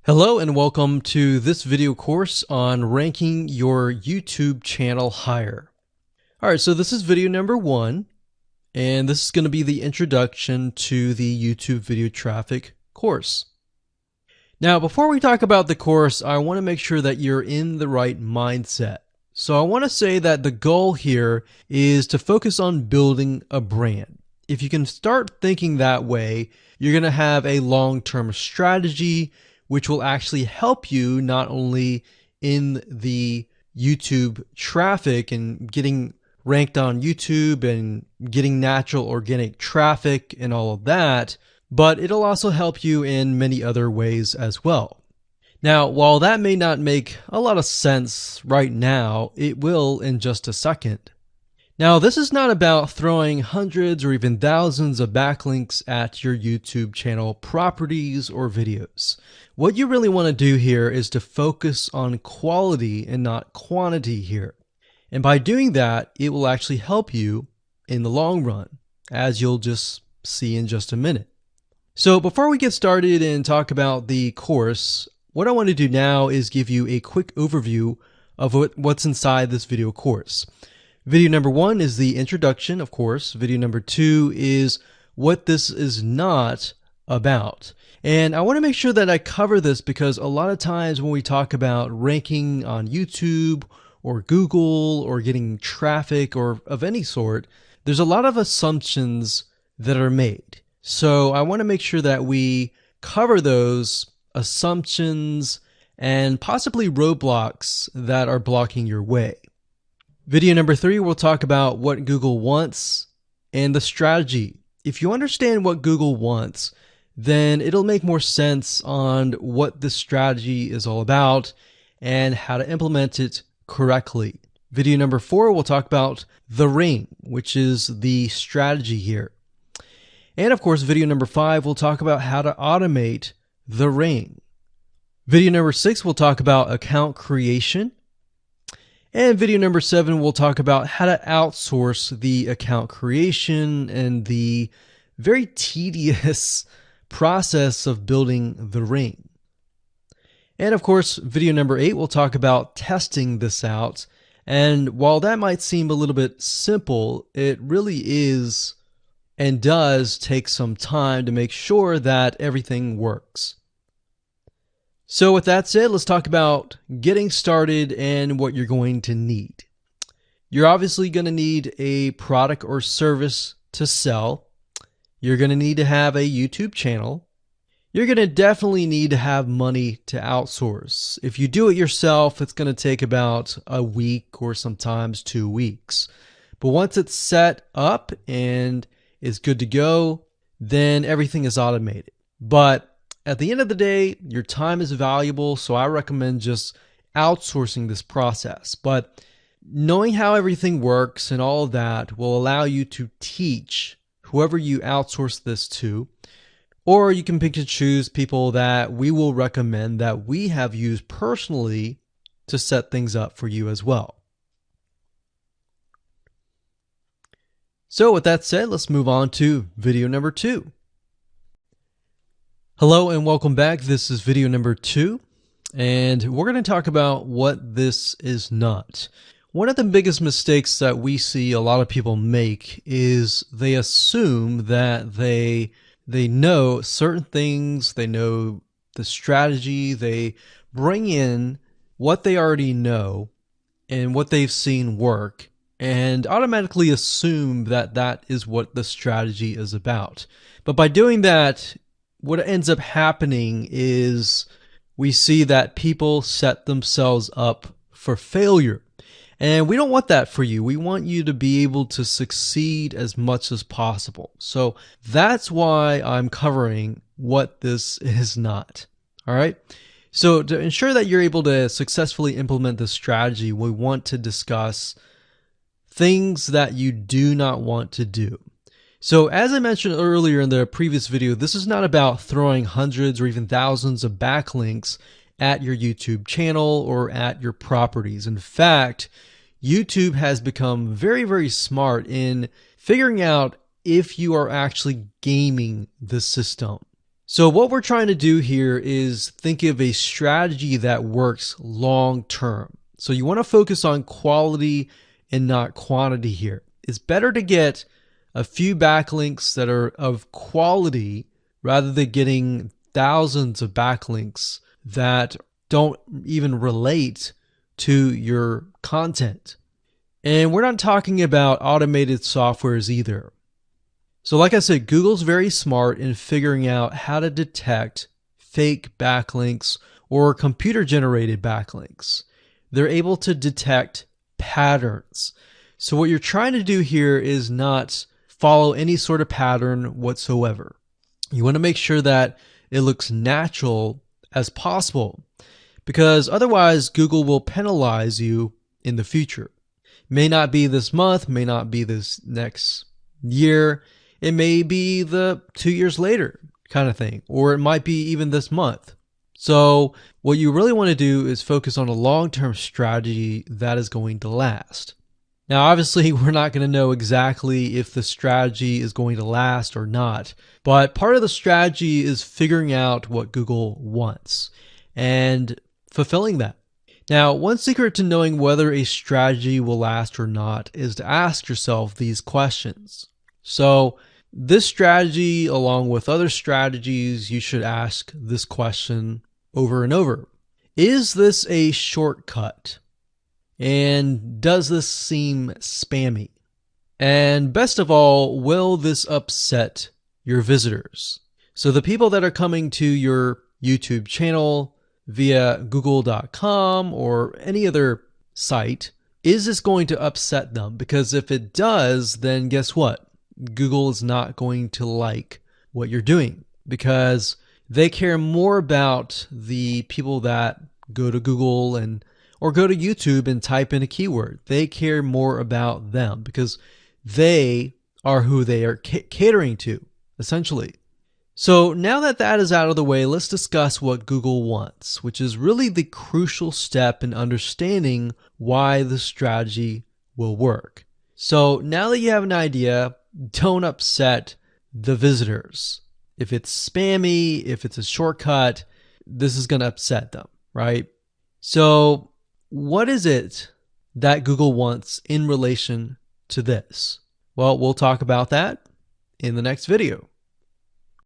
Hello and welcome to this video course on ranking your YouTube channel higher. Alright, so this is video number 1, and this is going to be the introduction to the YouTube video traffic course. Now, before we talk about the course, I want to make sure that you're in the right mindset. So I want to say that the goal here is to focus on building a brand. If you can start thinking that way, you're going to have a long-term strategy which will actually help you not only in the YouTube traffic and getting ranked on YouTube and getting natural organic traffic and all of that, but it'll also help you in many other ways as well. Now, while that may not make a lot of sense right now, it will in just a second. Now, this is not about throwing hundreds or even thousands of backlinks at your YouTube channel properties or videos. What you really want to do here is to focus on quality and not quantity here. And by doing that, it will actually help you in the long run, as you'll just see in just a minute. So before we get started and talk about the course, what I want to do now is give you a quick overview of what's inside this video course. Video number 1 is the introduction, of course. Video number 2 is what this is not about. And I want to make sure that I cover this because a lot of times when we talk about ranking on YouTube or Google or getting traffic or of any sort, there's a lot of assumptions that are made. So I want to make sure that we cover those assumptions and possibly roadblocks that are blocking your way. Video number 3, we'll talk about what Google wants and the strategy. If you understand what Google wants, then it'll make more sense on what the strategy is all about and how to implement it correctly. Video number 4, we'll talk about the ring, which is the strategy here. And of course, video number 5, we'll talk about how to automate the ring. Video number 6, we'll talk about account creation. And video number 7, we'll talk about how to outsource the account creation and the very tedious process of building the ring. And of course, video number 8, we'll talk about testing this out. And while that might seem a little bit simple, it really is and does take some time to make sure that everything works. So with that said, let's talk about getting started and what you're going to need. You're obviously going to need a product or service to sell. You're going to need to have a YouTube channel. You're going to definitely need to have money to outsource. If you do it yourself, it's going to take about a week or sometimes 2 weeks. But once it's set up and is good to go, then everything is automated. But at the end of the day, your time is valuable, so I recommend just outsourcing this process. But knowing how everything works and all of that will allow you to teach whoever you outsource this to, or you can pick and choose people that we will recommend that we have used personally to set things up for you as well. So with that said, let's move on to video number 2. Hello and welcome back. This is video number 2, and we're going to talk about what this is not. One of the biggest mistakes that we see a lot of people make is they assume that they know certain things, they know the strategy, they bring in what they already know and what they've seen work, and automatically assume that that is what the strategy is about. But by doing that, what ends up happening is we see that people set themselves up for failure. And we don't want that for you. We want you to be able to succeed as much as possible. So that's why I'm covering what this is not. All right. So to ensure that you're able to successfully implement this strategy, we want to discuss things that you do not want to do. So as I mentioned earlier in the previous video, this is not about throwing hundreds or even thousands of backlinks at your YouTube channel or at your properties. In fact, YouTube has become very, very smart in figuring out if you are actually gaming the system. So what we're trying to do here is think of a strategy that works long term. So you want to focus on quality and not quantity here. It's better to get a few backlinks that are of quality rather than getting thousands of backlinks that don't even relate to your content. And we're not talking about automated softwares either. So like I said, Google's very smart in figuring out how to detect fake backlinks or computer-generated backlinks. They're able to detect patterns. So what you're trying to do here is not follow any sort of pattern whatsoever. You want to make sure that it looks natural as possible, because otherwise Google will penalize you in the future. May not be this month, may not be this next year. It may be the 2 years later kind of thing, or it might be even this month. So what you really want to do is focus on a long-term strategy that is going to last. Now, obviously, we're not going to know exactly if the strategy is going to last or not, but part of the strategy is figuring out what Google wants and fulfilling that. Now, one secret to knowing whether a strategy will last or not is to ask yourself these questions. So this strategy, along with other strategies, you should ask this question over and over. Is this a shortcut? And does this seem spammy? And best of all, will this upset your visitors? So the people that are coming to your YouTube channel via google.com or any other site, is this going to upset them? Because if it does, then guess what? Google is not going to like what you're doing, because they care more about the people that go to Google or go to YouTube and type in a keyword. They care more about them because they are who they are catering to, essentially. So now that that is out of the way, let's discuss what Google wants, which is really the crucial step in understanding why the strategy will work. So now that you have an idea, don't upset the visitors. If it's spammy, if it's a shortcut, this is going to upset them, right? So what is it that Google wants in relation to this? Well, we'll talk about that in the next video.